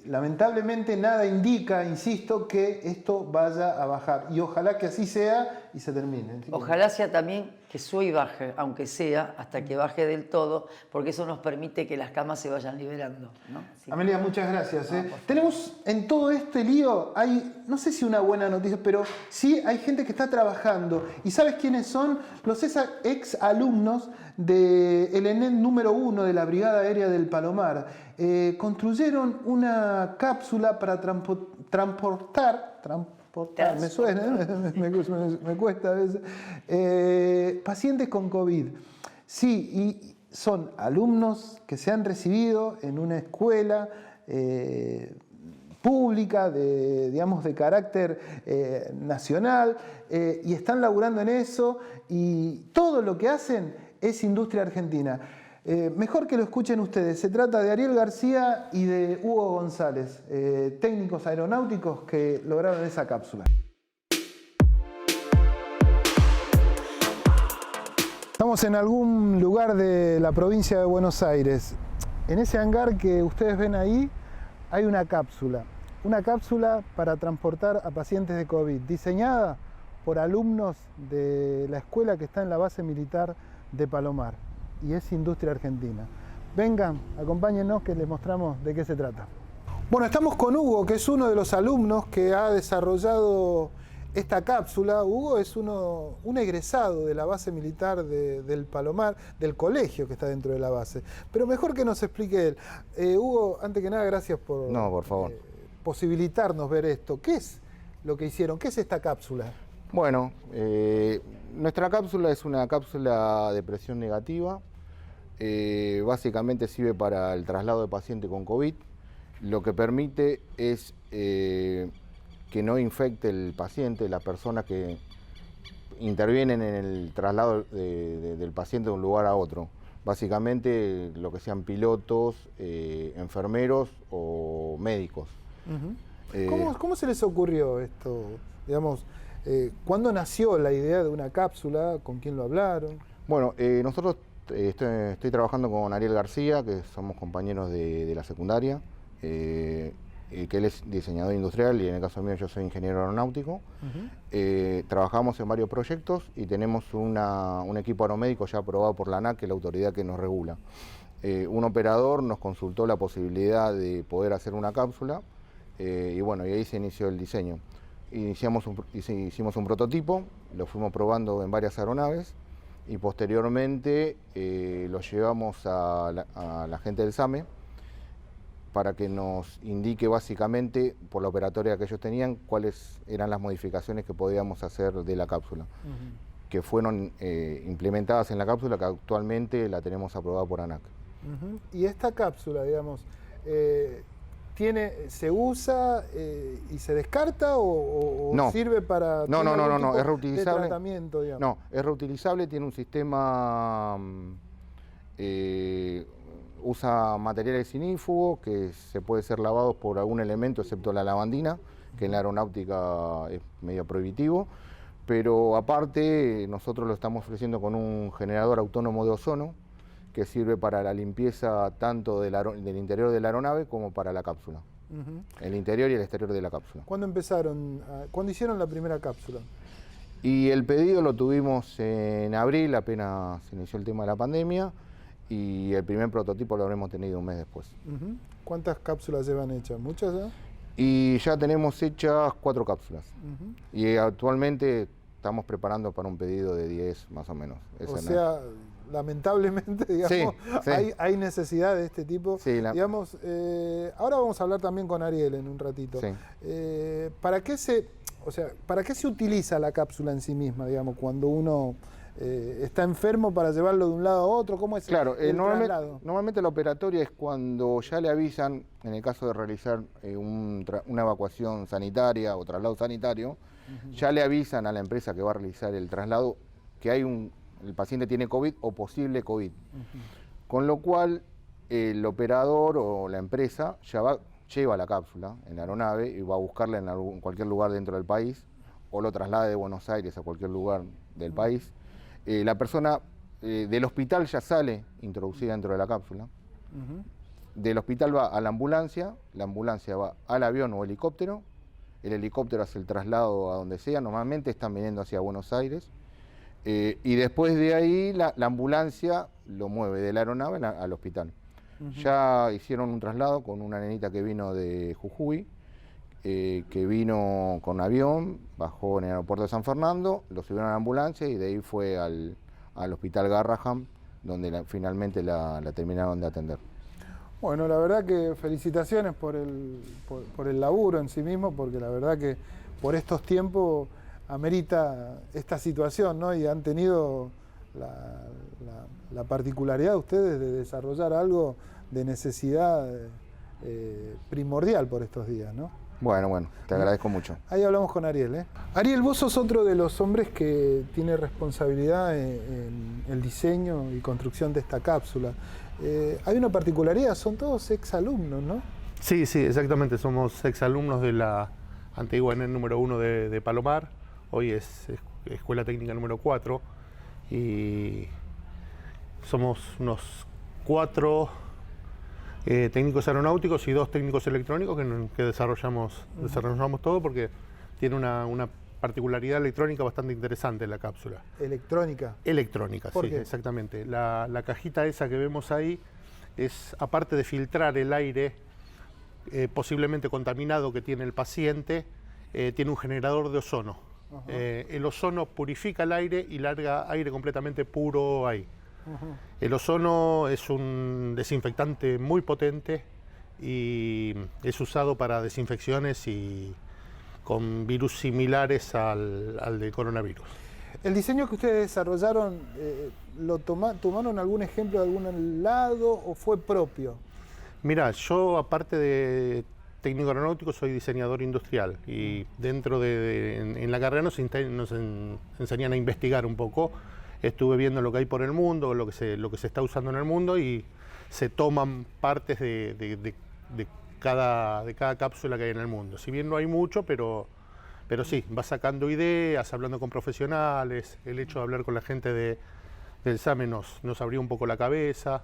Lamentablemente nada indica, insisto, que esto vaya a bajar. Y ojalá que así sea y se termine.
Ojalá sea también que sube y baje, aunque sea hasta que baje del todo, porque eso nos permite que las camas se vayan liberando, ¿no? Sí.
Amelia, muchas gracias. Tenemos en todo este lío, hay, no sé si una buena noticia, pero sí hay gente que está trabajando. ¿Y sabes quiénes son? Los ex alumnos del ENED número 1 de la Brigada Aérea del Palomar. Construyeron una cápsula para transportar, me suena, me cuesta a veces, pacientes con COVID. Sí, y son alumnos que se han recibido en una escuela pública, de carácter nacional, y están laburando en eso, y todo lo que hacen es industria argentina. Mejor que lo escuchen ustedes. Se trata de Ariel García y de Hugo González, técnicos aeronáuticos que lograron esa cápsula. Estamos en algún lugar de la provincia de Buenos Aires. En ese hangar que ustedes ven ahí hay una cápsula para transportar a pacientes de COVID, diseñada por alumnos de la escuela que está en la base militar de Palomar, y es industria argentina. Vengan, acompáñennos que les mostramos de qué se trata. Bueno, estamos con Hugo, que es uno de los alumnos que ha desarrollado esta cápsula. Hugo es un egresado de la base militar del Palomar, del colegio que está dentro de la base. Pero mejor que nos explique él. Hugo, antes que nada, gracias por
favor.
Posibilitarnos ver esto. ¿Qué es lo que hicieron? ¿Qué es esta cápsula?
Bueno, nuestra cápsula es una cápsula de presión negativa. Básicamente sirve para el traslado de paciente con COVID. Lo que permite es que no infecte el paciente, las personas que intervienen en el traslado del paciente de un lugar a otro. Básicamente lo que sean pilotos, enfermeros o médicos.
¿Cómo se les ocurrió esto? Digamos, ¿cuándo nació la idea de una cápsula? ¿Con quién lo hablaron?
Bueno, nosotros estoy trabajando con Ariel García, que somos compañeros de la secundaria, que él es diseñador industrial y en el caso mío yo soy ingeniero aeronáutico. Trabajamos en varios proyectos y tenemos un equipo aeromédico ya aprobado por la ANAC, que es la autoridad que nos regula. Un operador nos consultó la posibilidad de poder hacer una cápsula y bueno, y ahí se inició el diseño. Hicimos un prototipo, lo fuimos probando en varias aeronaves y posteriormente lo llevamos a la gente del SAME para que nos indique básicamente, por la operatoria que ellos tenían, cuáles eran las modificaciones que podíamos hacer de la cápsula, que fueron implementadas en la cápsula, que actualmente la tenemos aprobada por ANAC.
Y esta cápsula, digamos, ¿se usa y se descarta o
no
sirve para
no, es reutilizable.
De tratamiento, digamos?
No, es reutilizable, tiene un sistema, usa materiales inífugos que se puede ser lavados por algún elemento excepto la lavandina, que en la aeronáutica es medio prohibitivo, pero aparte nosotros lo estamos ofreciendo con un generador autónomo de ozono que sirve para la limpieza tanto del interior de la aeronave como para la cápsula. El interior y el exterior de la cápsula.
¿Cuándo empezaron? ¿Cuándo hicieron la primera cápsula?
Y el pedido lo tuvimos en abril, apenas se inició el tema de la pandemia, y el primer prototipo lo habremos tenido un mes después.
¿Cuántas cápsulas llevan hechas? ¿Muchas ya?
Y ya tenemos hechas 4 cápsulas. Y actualmente estamos preparando para un pedido de 10 más o menos.
O sea, lamentablemente, digamos,
sí.
Hay necesidad de este tipo.
Sí,
digamos, ahora vamos a hablar también con Ariel en un ratito.
Sí.
¿Para qué se utiliza la cápsula en sí misma, digamos, cuando uno está enfermo para llevarlo de un lado a otro? ¿Cómo es
claro,
el traslado?
Normalmente la operatoria es cuando ya le avisan, en el caso de realizar una evacuación sanitaria o traslado sanitario, ya le avisan a la empresa que va a realizar el traslado que el paciente tiene COVID o posible COVID. Con lo cual el operador o la empresa ya lleva la cápsula en la aeronave y va a buscarla en cualquier lugar dentro del país o lo traslade de Buenos Aires a cualquier lugar del país. La persona del hospital ya sale introducida dentro de la cápsula. Del hospital va a la ambulancia va al avión o helicóptero, el helicóptero hace el traslado a donde sea, normalmente están viniendo hacia Buenos Aires, y después de ahí la ambulancia lo mueve de la aeronave al hospital. Ya hicieron un traslado con una nenita que vino de Jujuy, que vino con avión, bajó en el aeropuerto de San Fernando, lo subieron a la ambulancia y de ahí fue al hospital Garrahan, donde finalmente la terminaron de atender.
Bueno, la verdad que felicitaciones por el laburo en sí mismo, porque la verdad que por estos tiempos amerita esta situación, ¿no? Y han tenido la particularidad ustedes de desarrollar algo de necesidad primordial por estos días, ¿no?
Bueno, te agradezco mucho.
Ahí hablamos con Ariel, ¿eh? Ariel, vos sos otro de los hombres que tiene responsabilidad en el diseño y construcción de esta cápsula. Hay una particularidad, son todos exalumnos, ¿no?
Sí, exactamente. Somos exalumnos de la antigua ENER número 1 de Palomar. Hoy es Escuela Técnica número 4. Y somos unos 4 técnicos aeronáuticos y 2 técnicos electrónicos que desarrollamos todo, porque tiene una particularidad electrónica bastante interesante en la cápsula.
¿Electrónica?
Electrónica,
¿Por
sí,
qué?
exactamente. La cajita esa que vemos ahí es, aparte de filtrar el aire posiblemente contaminado que tiene el paciente, tiene un generador de ozono. El ozono purifica el aire y larga aire completamente puro ahí. El ozono es un desinfectante muy potente y es usado para desinfecciones y con virus similares al del coronavirus.
¿El diseño que ustedes desarrollaron, tomaron algún ejemplo de algún lado o fue propio?
Mira, yo aparte de técnico aeronáutico soy diseñador industrial y dentro en la carrera nos enseñan a investigar un poco. Estuve viendo lo que hay por el mundo, lo que se está usando en el mundo y se toman partes de cada cápsula que hay en el mundo. Si bien no hay mucho, pero sí, vas sacando ideas, hablando con profesionales. El hecho de hablar con la gente del SAME nos abrió un poco la cabeza.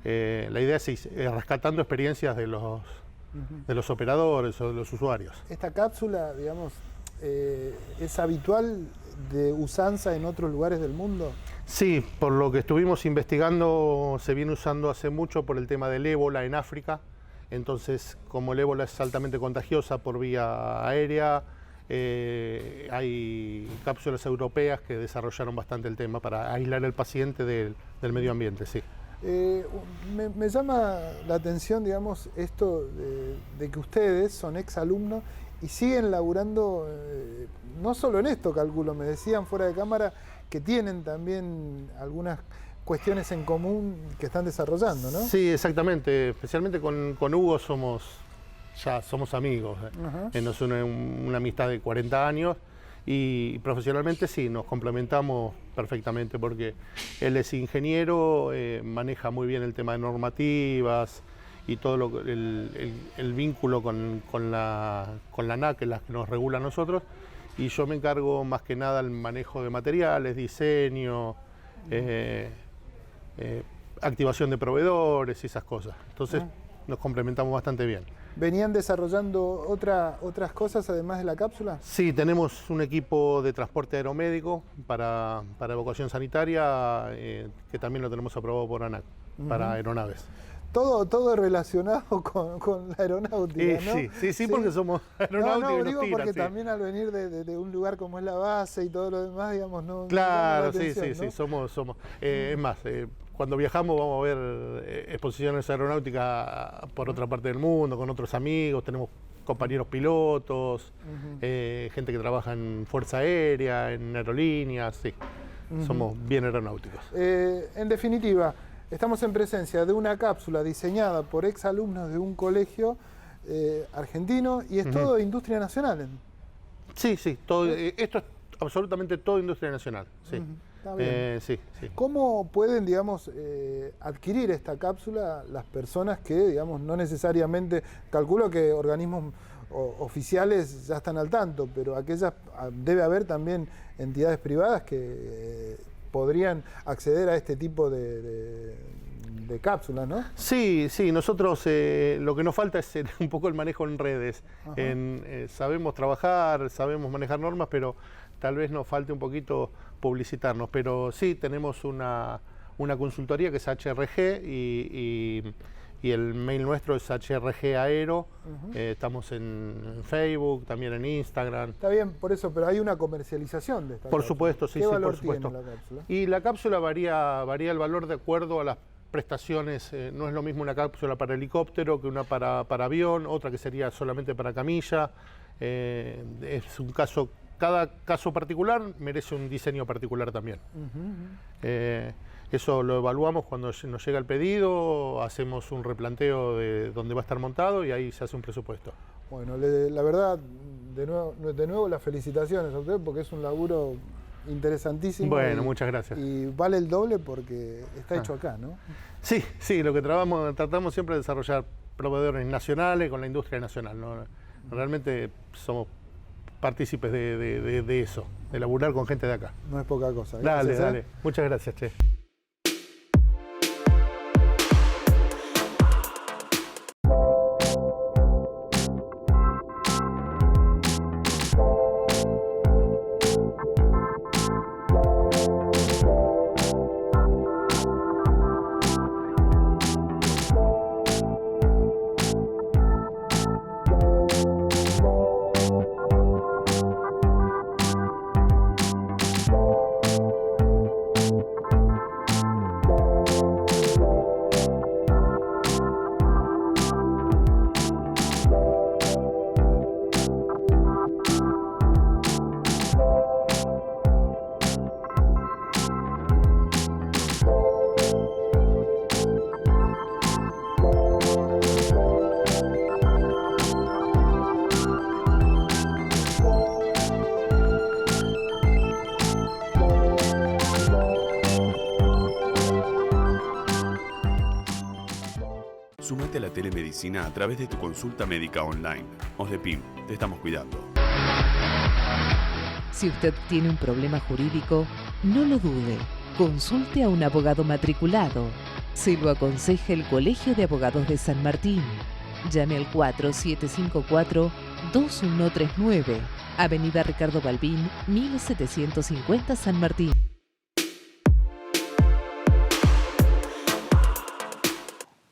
La idea es rescatando experiencias de los operadores o de los usuarios.
¿Esta cápsula, digamos, es habitual de usanza en otros lugares del mundo?
Sí, por lo que estuvimos investigando, se viene usando hace mucho por el tema del ébola en África. Entonces, como el ébola es altamente contagiosa por vía aérea, hay cápsulas europeas que desarrollaron bastante el tema para aislar al paciente del medio ambiente, sí.
Me llama la atención, digamos, esto de que ustedes son exalumnos y siguen laburando, no solo en esto, calculo, me decían fuera de cámara que tienen también algunas cuestiones en común que están desarrollando, ¿no?
Sí, exactamente. Especialmente con Hugo somos amigos. Nos une una amistad de 40 años y profesionalmente sí, nos complementamos perfectamente porque él es ingeniero, maneja muy bien el tema de normativas y todo el vínculo con la ANAC, que es la que nos regula a nosotros, y yo me encargo más que nada del manejo de materiales, diseño, activación de proveedores y esas cosas. Entonces nos complementamos bastante bien.
¿Venían desarrollando otras cosas además de la cápsula?
Sí, tenemos un equipo de transporte aeromédico para evacuación sanitaria, que también lo tenemos aprobado por ANAC, para aeronaves.
Todo relacionado con la aeronáutica, ¿no?
Sí, porque somos aeronáuticos.
No, digo porque también al venir de un lugar como es la base y todo lo demás, digamos, no...
Claro,
sí,
somos. Es más, cuando viajamos vamos a ver exposiciones aeronáuticas por otra parte del mundo, con otros amigos, tenemos compañeros pilotos, gente que trabaja en Fuerza Aérea, en aerolíneas, sí, somos bien aeronáuticos.
En definitiva, estamos en presencia de una cápsula diseñada por exalumnos de un colegio argentino y es todo industria nacional.
Sí, todo, esto es absolutamente todo industria nacional, sí.
Está bien.
Sí.
¿Cómo pueden, digamos, adquirir esta cápsula las personas que, digamos, no necesariamente, calculo que organismos oficiales ya están al tanto, pero aquellas, debe haber también entidades privadas que podrían acceder a este tipo de cápsulas, ¿no?
Sí, nosotros lo que nos falta es un poco el manejo en redes. Sabemos trabajar, sabemos manejar normas, pero tal vez nos falte un poquito publicitarnos. Pero sí, tenemos una consultoría que es HRG y el mail nuestro es HRG-Aero. Estamos en Facebook, también en Instagram.
Está bien, por eso, pero hay una comercialización de esta
Por
cápsula.
supuesto, sí,
¿Qué valor
por supuesto.
tiene la cápsula?
Y la cápsula varía el valor de acuerdo a las prestaciones. No es lo mismo una cápsula para helicóptero que una para avión, otra que sería solamente para camilla. Es un caso, cada caso particular merece un diseño particular también. Eso lo evaluamos cuando nos llega el pedido, hacemos un replanteo de dónde va a estar montado y ahí se hace un presupuesto.
Bueno, la verdad, de nuevo las felicitaciones a usted porque es un laburo interesantísimo.
Bueno, muchas gracias.
Y vale el doble porque está hecho acá, ¿no?
Sí, lo que tratamos siempre de desarrollar proveedores nacionales con la industria nacional, ¿no? Realmente somos partícipes de eso, de laburar con gente de acá.
No es poca cosa. Gracias,
Dale. Muchas gracias, che.
Sumate a la telemedicina a través de tu consulta médica online. OSDEPIM, te estamos cuidando.
Si usted tiene un problema jurídico, no lo dude. Consulte a un abogado matriculado. Se lo aconseja el Colegio de Abogados de San Martín. Llame al 4754-2139. Avenida Ricardo Balbín, 1750 San Martín.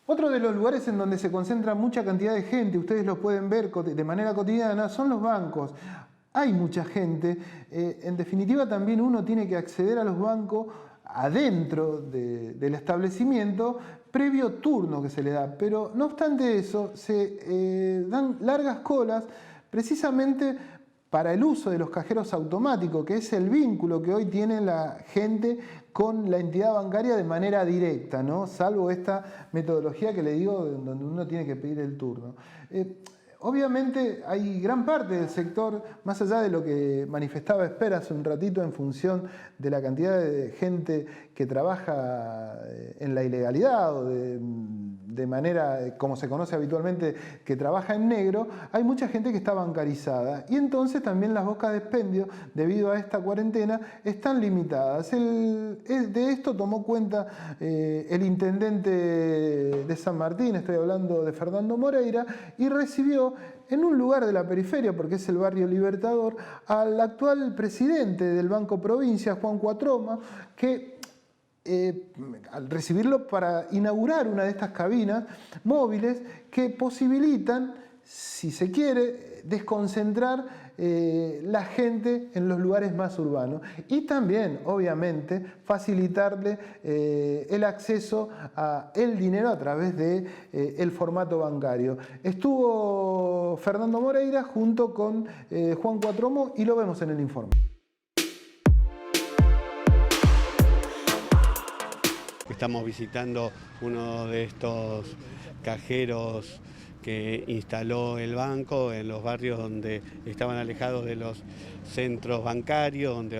Otro de los lugares en donde se concentra mucha cantidad de gente, ustedes lo pueden ver de manera cotidiana, son los bancos. Hay mucha gente. En definitiva, también uno tiene que acceder a los bancos adentro del establecimiento, previo turno que se le da. Pero no obstante eso, se dan largas colas precisamente para el uso de los cajeros automáticos, que es el vínculo que hoy tiene la gente con la entidad bancaria de manera directa, ¿no? Salvo esta metodología que le digo, donde uno tiene que pedir el turno. Obviamente hay gran parte del sector, más allá de lo que manifestaba Esper hace un ratito en función de la cantidad de gente que trabaja en la ilegalidad o de manera, como se conoce habitualmente, que trabaja en negro, hay mucha gente que está bancarizada. Y entonces también las bocas de expendio, debido a esta cuarentena, están limitadas. De esto tomó cuenta el intendente de San Martín, estoy hablando de Fernando Moreira, y recibió en un lugar de la periferia, porque es el barrio Libertador, al actual presidente del Banco Provincia, Juan Cuatroma, que al recibirlo para inaugurar una de estas cabinas móviles que posibilitan, si se quiere, desconcentrar la gente en los lugares más urbanos y también, obviamente, facilitarle el acceso a el dinero a través de el formato bancario. Estuvo Fernando Moreira junto con Juan Cuatromo y lo vemos en el informe.
Estamos visitando uno de estos cajeros que instaló el banco en los barrios donde estaban alejados de los centros bancarios, donde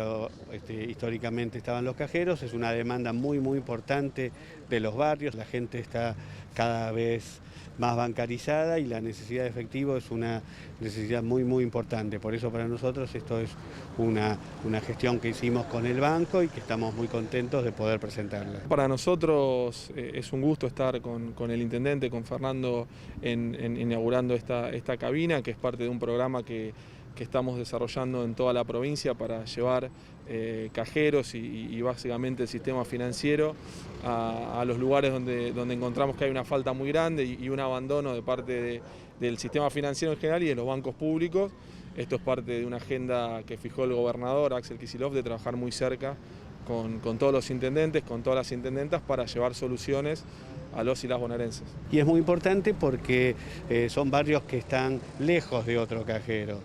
históricamente estaban los cajeros. Es una demanda muy importante de los barrios, la gente está cada vez más bancarizada y la necesidad de efectivo es una necesidad muy importante. Por eso para nosotros esto es una gestión que hicimos con el banco y que estamos muy contentos de poder presentarla.
Para nosotros es un gusto estar con el intendente, con Fernando, inaugurando esta cabina, que es parte de un programa que estamos desarrollando en toda la provincia para llevar cajeros y básicamente el sistema financiero a los lugares donde encontramos que hay una falta muy grande y un abandono de parte del sistema financiero en general y de los bancos públicos. Esto es parte de una agenda que fijó el gobernador Axel Kicillof de trabajar muy cerca con todos los intendentes, con todas las intendentas para llevar soluciones a los y las bonaerenses.
Y es muy importante porque son barrios que están lejos de otro cajero.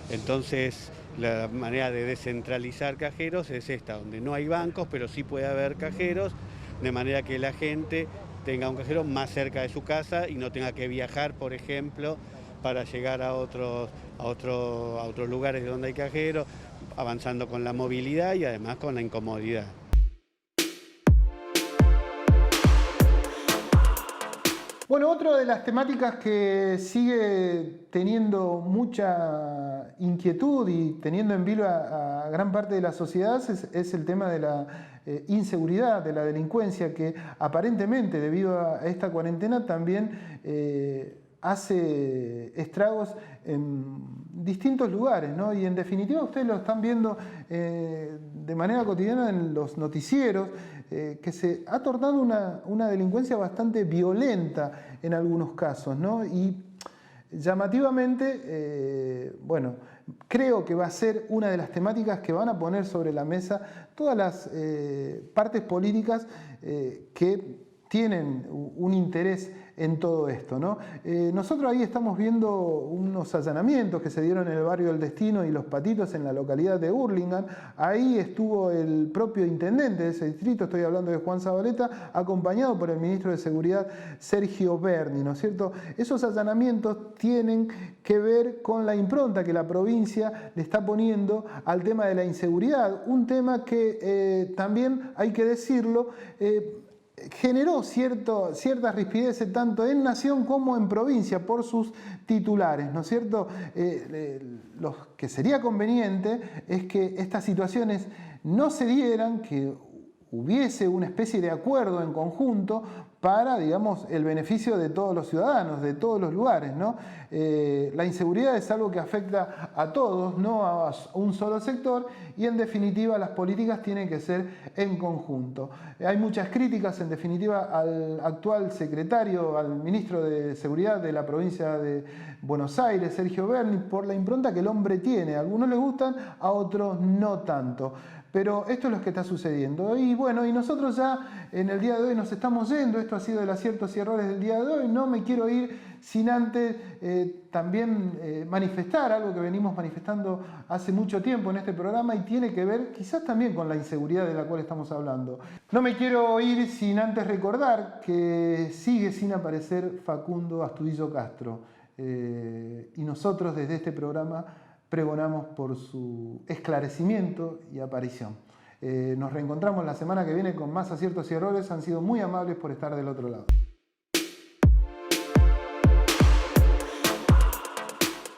Entonces, la manera de descentralizar cajeros es esta, donde no hay bancos, pero sí puede haber cajeros, de manera que la gente tenga un cajero más cerca de su casa y no tenga que viajar, por ejemplo, para llegar a otros lugares donde hay cajeros, avanzando con la movilidad y además con la incomodidad.
Bueno, otra de las temáticas que sigue teniendo mucha inquietud y teniendo en vilo a gran parte de la sociedad es el tema de la inseguridad, de la delincuencia, que aparentemente debido a esta cuarentena también hace estragos en distintos lugares, ¿no? Y en definitiva ustedes lo están viendo de manera cotidiana en los noticieros, que se ha tornado una delincuencia bastante violenta en algunos casos, ¿no? Y llamativamente, bueno, creo que va a ser una de las temáticas que van a poner sobre la mesa todas las partes políticas que tienen un interés en todo esto, ¿no? Nosotros ahí estamos viendo unos allanamientos que se dieron en el barrio del Destino y Los Patitos en la localidad de Hurlingham. Ahí estuvo el propio intendente de ese distrito, estoy hablando de Juan Zabaleta, acompañado por el ministro de Seguridad Sergio Berni, ¿no es cierto? Esos allanamientos tienen que ver con la impronta que la provincia le está poniendo al tema de la inseguridad, un tema que también hay que decirlo, generó cierta rispidez tanto en nación como en provincia por sus titulares, ¿no es cierto? Lo que sería conveniente es que estas situaciones no se dieran, que hubiese una especie de acuerdo en conjunto para, digamos, el beneficio de todos los ciudadanos, de todos los lugares, ¿no? La inseguridad es algo que afecta a todos, no a un solo sector, y en definitiva las políticas tienen que ser en conjunto. Hay muchas críticas, en definitiva, al actual secretario, al ministro de Seguridad de la provincia de Buenos Aires, Sergio Berni, por la impronta que el hombre tiene. A algunos les gustan, a otros no tanto. Pero esto es lo que está sucediendo. Y bueno, y nosotros ya en el día de hoy nos estamos yendo. Esto ha sido el aciertos y errores del día de hoy. No me quiero ir sin antes también manifestar algo que venimos manifestando hace mucho tiempo en este programa y tiene que ver quizás también con la inseguridad de la cual estamos hablando. No me quiero ir sin antes recordar que sigue sin aparecer Facundo Astudillo Castro. Y nosotros desde este programa pregonamos por su esclarecimiento y aparición. Nos reencontramos la semana que viene con más aciertos y errores. Han sido muy amables por estar del otro lado.